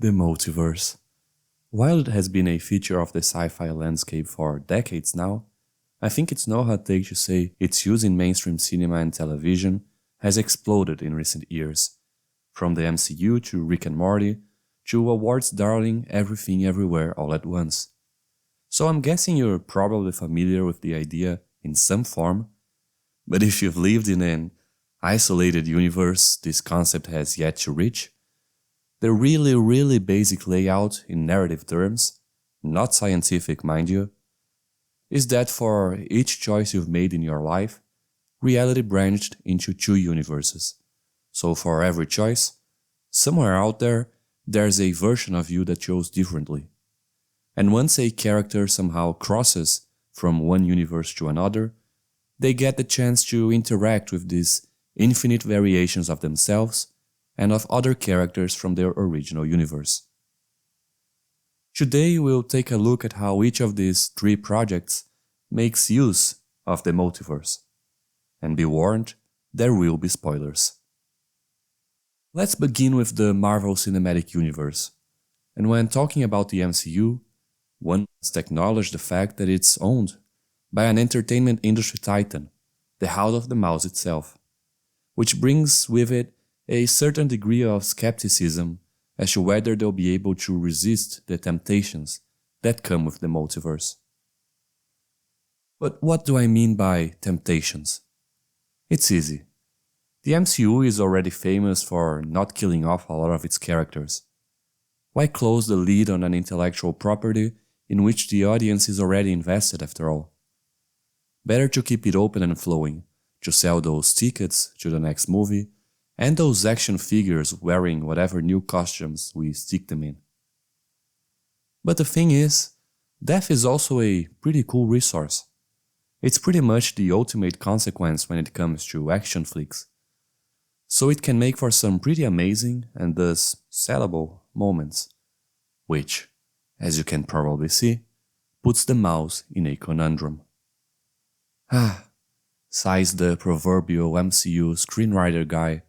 The multiverse. While it has been a feature of the sci-fi landscape for decades now, I think it's no hot take to say its use in mainstream cinema and television has exploded in recent years, from the MCU to Rick and Morty, to awards darling Everything Everywhere All at Once. So I'm guessing you're probably familiar with the idea in some form, but if you've lived in an isolated universe this concept has yet to reach, the really basic layout in narrative terms, not scientific mind you, is that for each choice you've made in your life, reality branched into two universes. So for every choice, somewhere out there, there's a version of you that chose differently. And once a character somehow crosses from one universe to another, they get the chance to interact with these infinite variations of themselves and of other characters from their original universe. Today we'll take a look at how each of these three projects makes use of the multiverse. And be warned, there will be spoilers. Let's begin with the Marvel Cinematic Universe. And when talking about the MCU, one must acknowledge the fact that it's owned by an entertainment industry titan, the House of the Mouse itself, which brings with it a certain degree of skepticism as to whether they'll be able to resist the temptations that come with the multiverse. But what do I mean by temptations? It's easy. The MCU is already famous for not killing off a lot of its characters. Why close the lid on an intellectual property in which the audience is already invested after all? Better to keep it open and flowing, to sell those tickets to the next movie, and those action figures wearing whatever new costumes we stick them in. But the thing is, death is also a pretty cool resource. It's pretty much the ultimate consequence when it comes to action flicks. So it can make for some pretty amazing and thus sellable moments, which, as you can probably see, puts the mouse in a conundrum. Sighs the proverbial MCU screenwriter guy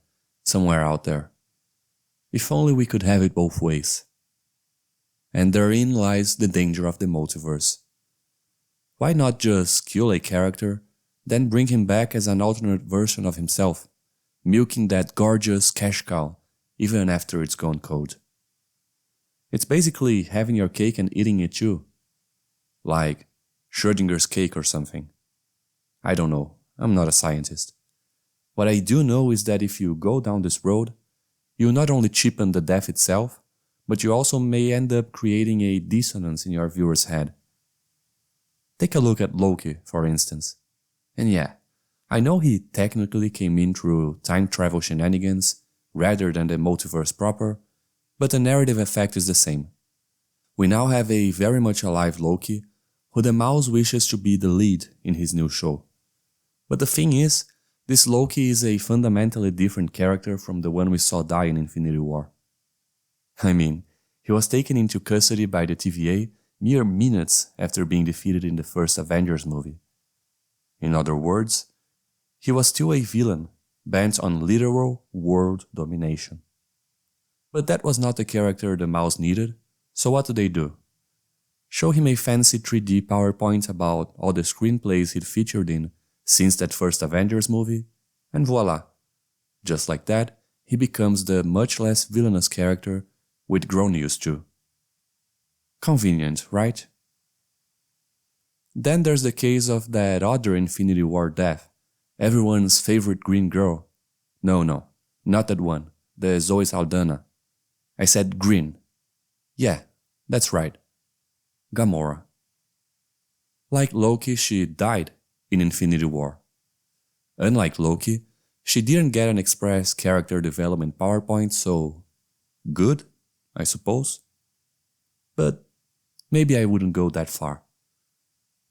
somewhere out there. If only we could have it both ways. And therein lies the danger of the multiverse. Why not just kill a character, then bring him back as an alternate version of himself, milking that gorgeous cash cow even after it's gone cold? It's basically having your cake and eating it too. Like Schrödinger's cake or something. I don't know, I'm not a scientist. What I do know is that if you go down this road, you not only cheapen the death itself, but you also may end up creating a dissonance in your viewer's head. Take a look at Loki, for instance. And yeah, I know he technically came in through time travel shenanigans rather than the multiverse proper, but the narrative effect is the same. We now have a very much alive Loki, who the mouse wishes to be the lead in his new show. But the thing is, this Loki is a fundamentally different character from the one we saw die in Infinity War. I mean, he was taken into custody by the TVA mere minutes after being defeated in the first Avengers movie. In other words, he was still a villain, bent on literal world domination. But that was not the character the mouse needed, so what do? Show him a fancy 3D PowerPoint about all the screenplays he'd featured in since that first Avengers movie, and voila! Just like that, he becomes the much less villainous character we'd grown used to. Convenient, right? Then there's the case of that other Infinity War death, everyone's favorite green girl. No, not that one, the Zoe Saldana. I said green. Yeah, that's right. Gamora. Like Loki, she died in Infinity War. Unlike Loki, she didn't get an express character development PowerPoint, so good, I suppose. But maybe I wouldn't go that far.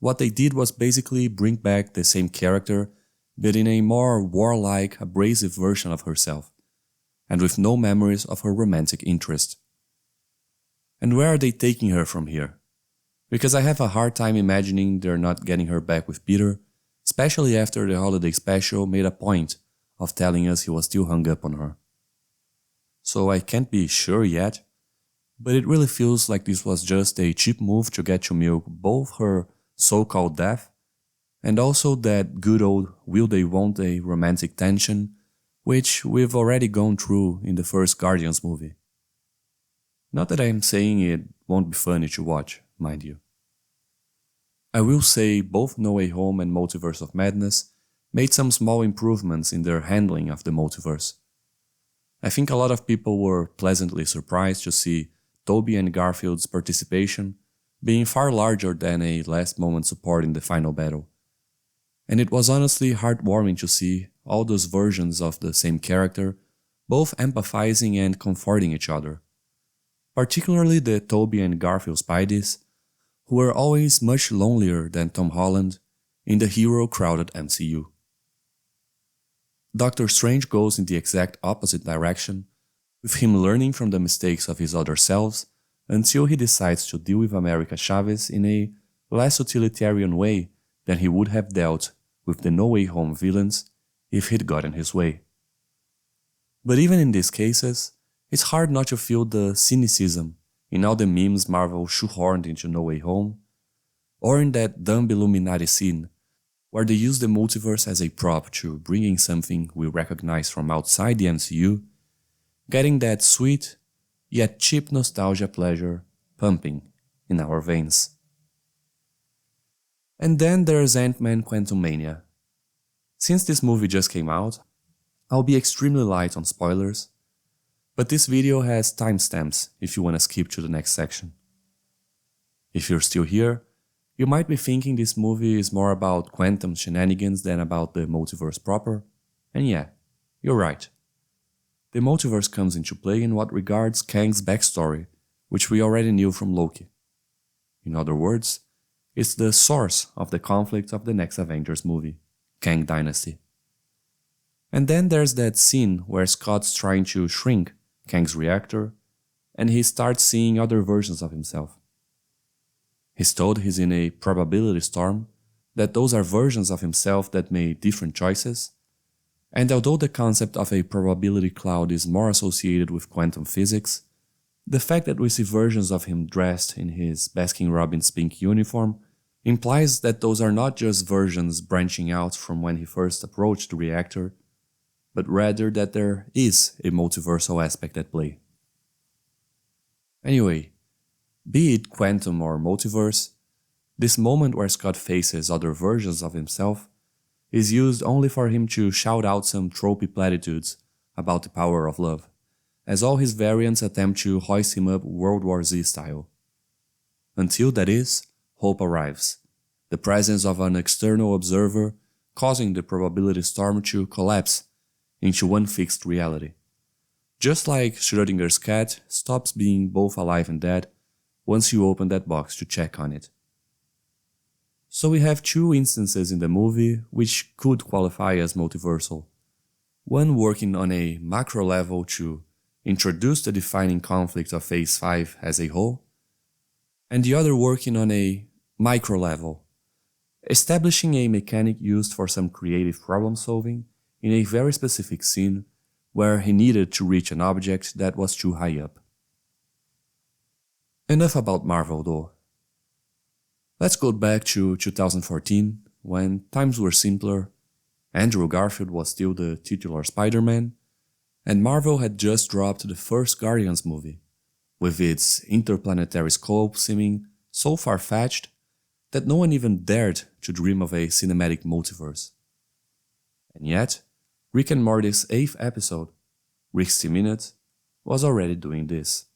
What they did was basically bring back the same character, but in a more warlike, abrasive version of herself, and with no memories of her romantic interest. And where are they taking her from here? Because I have a hard time imagining they're not getting her back with Peter, especially after the holiday special made a point of telling us he was still hung up on her. So I can't be sure yet, but it really feels like this was just a cheap move to get to milk both her so-called death and also that good old will they won't they romantic tension, which we've already gone through in the first Guardians movie. Not that I'm saying it won't be funny to watch, mind you. I will say both No Way Home and Multiverse of Madness made some small improvements in their handling of the multiverse. I think a lot of people were pleasantly surprised to see Tobey and Garfield's participation being far larger than a last-moment support in the final battle. And it was honestly heartwarming to see all those versions of the same character both empathizing and comforting each other. Particularly the Tobey and Garfield Spideys, who were always much lonelier than Tom Holland in the hero-crowded MCU. Doctor Strange goes in the exact opposite direction, with him learning from the mistakes of his other selves until he decides to deal with America Chavez in a less utilitarian way than he would have dealt with the No Way Home villains if he'd gotten his way. But even in these cases, it's hard not to feel the cynicism in all the memes Marvel shoehorned into No Way Home, or in that dumb Illuminati scene where they use the multiverse as a prop to bring in something we recognize from outside the MCU, getting that sweet yet cheap nostalgia pleasure pumping in our veins. And then there's Ant-Man Quantumania. Since this movie just came out, I'll be extremely light on spoilers, but this video has timestamps if you wanna skip to the next section. If you're still here, you might be thinking this movie is more about quantum shenanigans than about the multiverse proper, and yeah, you're right. The multiverse comes into play in what regards Kang's backstory, which we already knew from Loki. In other words, it's the source of the conflict of the next Avengers movie, Kang Dynasty. And then there's that scene where Scott's trying to shrink Kang's reactor, and he starts seeing other versions of himself. He's told he's in a probability storm, that those are versions of himself that made different choices, and although the concept of a probability cloud is more associated with quantum physics, the fact that we see versions of him dressed in his Baskin-Robbins pink uniform implies that those are not just versions branching out from when he first approached the reactor, but rather that there is a multiversal aspect at play. Anyway, be it quantum or multiverse, this moment where Scott faces other versions of himself is used only for him to shout out some tropey platitudes about the power of love, as all his variants attempt to hoist him up World War Z style. Until, that is, hope arrives, the presence of an external observer causing the probability storm to collapse into one fixed reality. Just like Schrödinger's cat stops being both alive and dead once you open that box to check on it. So we have two instances in the movie which could qualify as multiversal. One working on a macro level to introduce the defining conflict of Phase 5 as a whole, and the other working on a micro level, establishing a mechanic used for some creative problem solving in a very specific scene where he needed to reach an object that was too high up. Enough about Marvel though. Let's go back to 2014, when times were simpler, Andrew Garfield was still the titular Spider-Man, and Marvel had just dropped the first Guardians movie, with its interplanetary scope seeming so far-fetched that no one even dared to dream of a cinematic multiverse. And yet, Rick and Morty's 8th episode, 60 Minutes, was already doing this.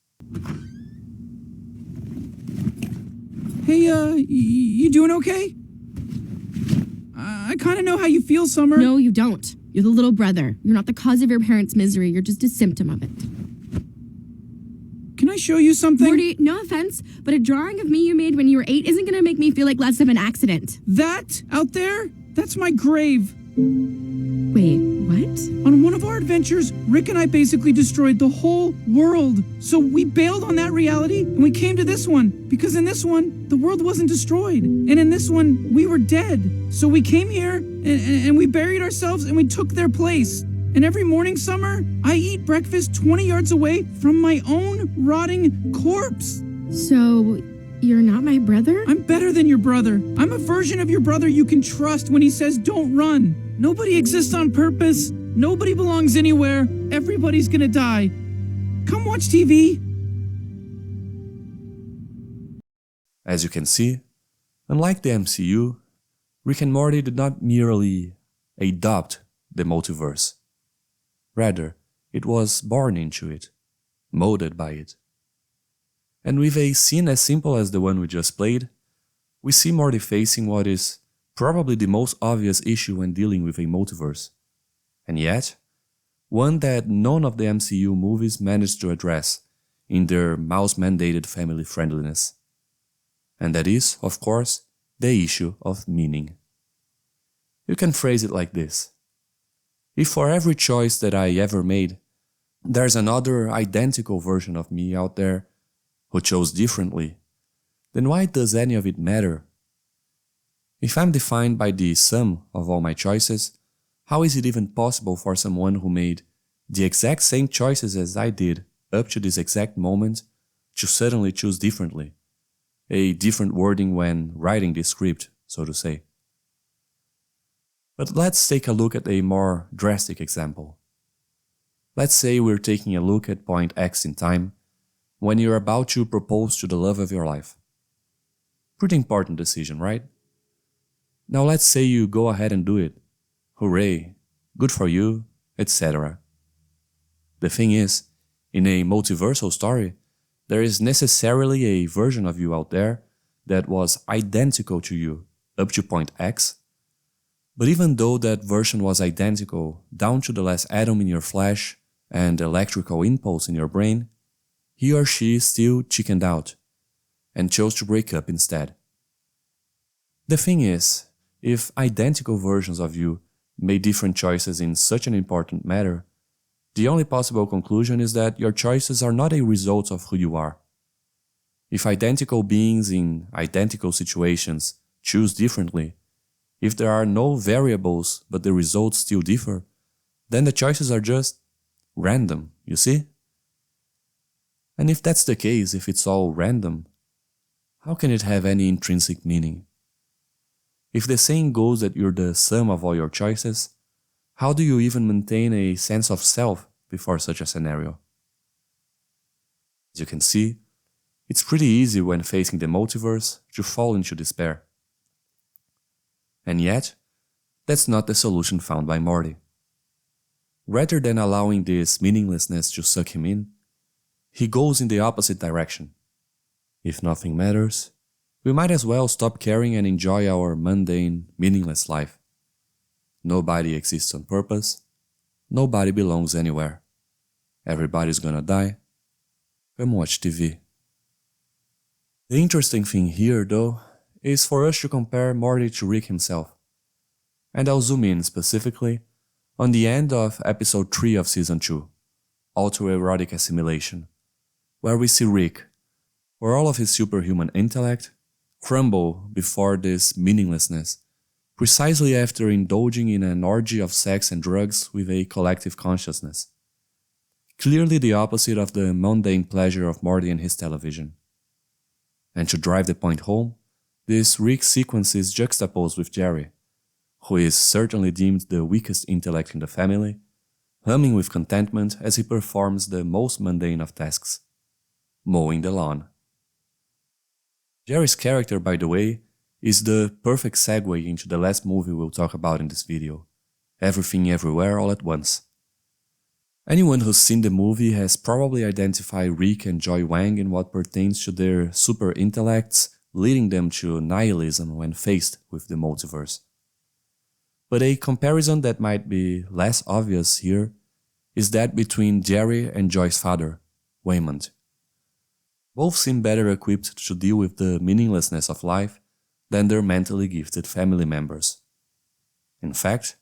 Hey, you doing okay? I kinda know how you feel, Summer. No, you don't. You're the little brother. You're not the cause of your parents' misery. You're just a symptom of it. Can I show you something? Morty, no offense, but a drawing of me you made when you were 8 isn't gonna make me feel like less of an accident. That out there? That's my grave. Wait, what? On one of our adventures, Rick and I basically destroyed the whole world. So we bailed on that reality and we came to this one. Because in this one, the world wasn't destroyed. And in this one, we were dead. So we came here and we buried ourselves and we took their place. And every morning, Summer, I eat breakfast 20 yards away from my own rotting corpse. So, you're not my brother? I'm better than your brother. I'm a version of your brother you can trust when he says don't run. Nobody exists on purpose. Nobody belongs anywhere. Everybody's gonna die. Come watch TV. As you can see, unlike the MCU, Rick and Morty did not merely adopt the multiverse. Rather, it was born into it, molded by it. And with a scene as simple as the one we just played, we see Morty facing what is probably the most obvious issue when dealing with a multiverse, and yet, one that none of the MCU movies managed to address in their mouse-mandated family friendliness. And that is, of course, the issue of meaning. You can phrase it like this. If for every choice that I ever made, there's another identical version of me out there who chose differently, then why does any of it matter? If I'm defined by the sum of all my choices, how is it even possible for someone who made the exact same choices as I did up to this exact moment to suddenly choose differently? A different wording when writing the script, so to say. But let's take a look at a more drastic example. Let's say we're taking a look at point X in time, when you're about to propose to the love of your life. Pretty important decision, right? Now let's say you go ahead and do it. Hooray, good for you, etc. The thing is, in a multiversal story, there is necessarily a version of you out there that was identical to you up to point X. But even though that version was identical down to the last atom in your flesh and electrical impulse in your brain, he or she still chickened out and chose to break up instead. The thing is, if identical versions of you made different choices in such an important matter, the only possible conclusion is that your choices are not a result of who you are. If identical beings in identical situations choose differently, if there are no variables but the results still differ, then the choices are just random, you see? And if that's the case, if it's all random, how can it have any intrinsic meaning? If the saying goes that you're the sum of all your choices, how do you even maintain a sense of self before such a scenario? As you can see, it's pretty easy when facing the multiverse to fall into despair. And yet, that's not the solution found by Morty. Rather than allowing this meaninglessness to suck him in, he goes in the opposite direction. If nothing matters, we might as well stop caring and enjoy our mundane, meaningless life. Nobody exists on purpose. Nobody belongs anywhere. Everybody's gonna die. Come watch TV. The interesting thing here, though, is for us to compare Morty to Rick himself. And I'll zoom in specifically on the end of episode 3 of season 2, Autoerotic Assimilation, where we see Rick, for all of his superhuman intellect, crumble before this meaninglessness, precisely after indulging in an orgy of sex and drugs with a collective consciousness. Clearly the opposite of the mundane pleasure of Morty and his television. And to drive the point home, this Rick sequence is juxtaposed with Jerry, who is certainly deemed the weakest intellect in the family, humming with contentment as he performs the most mundane of tasks, mowing the lawn. Jerry's character, by the way, is the perfect segue into the last movie we'll talk about in this video, Everything Everywhere All at Once. Anyone who's seen the movie has probably identified Rick and Joy Wang in what pertains to their super intellects, leading them to nihilism when faced with the multiverse. But a comparison that might be less obvious here is that between Jerry and Joy's father, Waymond. Both seem better equipped to deal with the meaninglessness of life than their mentally gifted family members. In fact,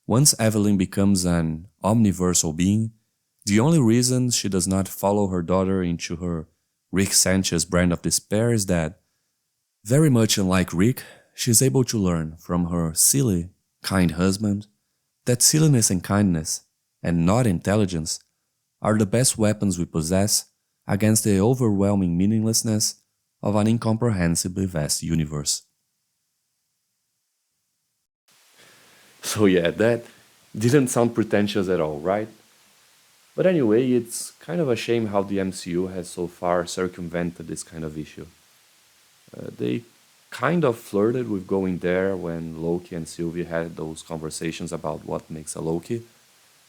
once Evelyn becomes an omniversal being, the only reason she does not follow her daughter into her Rick Sanchez brand of despair is that, very much unlike Rick, she is able to learn from her silly, kind husband that silliness and kindness, and not intelligence, are the best weapons we possess against the overwhelming meaninglessness of an incomprehensibly vast universe. So yeah, that didn't sound pretentious at all, right? But anyway, it's kind of a shame how the MCU has so far circumvented this kind of issue. They kind of flirted with going there when Loki and Sylvie had those conversations about what makes a Loki,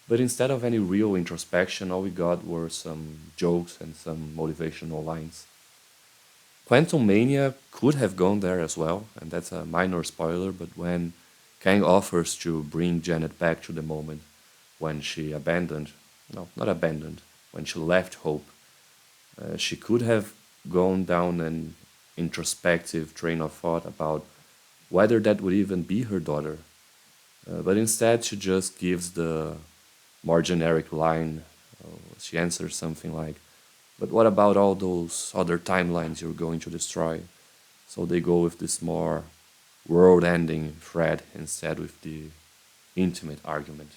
but instead of any real introspection, all we got were some jokes and some motivational lines. Quantum Mania could have gone there as well, and that's a minor spoiler, but when Kang offers to bring Janet back to the moment when she abandoned, no, not abandoned, when she left Hope, she could have gone down an introspective train of thought about whether that would even be her daughter. But instead, she just gives the more generic line. She answers something like, "But what about all those other timelines you're going to destroy?" So they go with this more world ending thread instead with the intimate argument.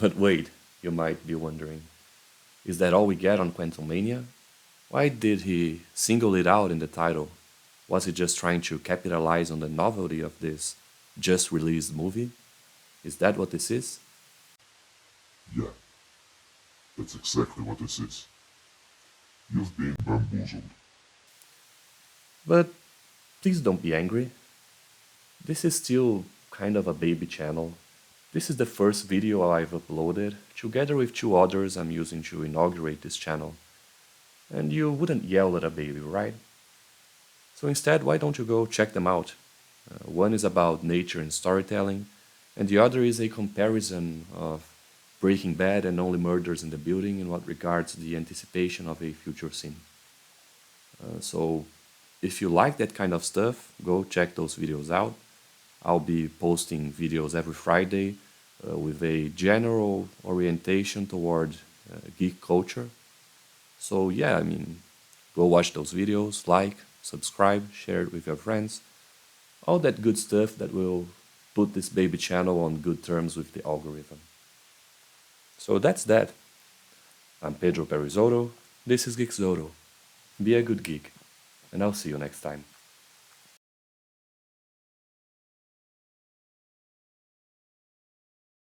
But wait, you might be wondering, is that all we get on Quantum Mania? Why did he single it out in the title? Was he just trying to capitalize on the novelty of this just released movie? Is that what this is? Yeah, that's exactly what this is. You've been bamboozled. But please don't be angry. This is still kind of a baby channel. This is the first video I've uploaded, together with two others I'm using to inaugurate this channel. And you wouldn't yell at a baby, right? So instead, why don't you go check them out? One is about nature and storytelling, and the other is a comparison of Breaking Bad and Only Murders in the Building in what regards the anticipation of a future scene. So if you like that kind of stuff, go check those videos out. I'll be posting videos every Friday with a general orientation toward geek culture. So yeah, I mean, go watch those videos, like, subscribe, share it with your friends. All that good stuff that will put this baby channel on good terms with the algorithm. So that's that. I'm Pedro Perizotto. This is Geekzotto. Be a good geek, and I'll see you next time.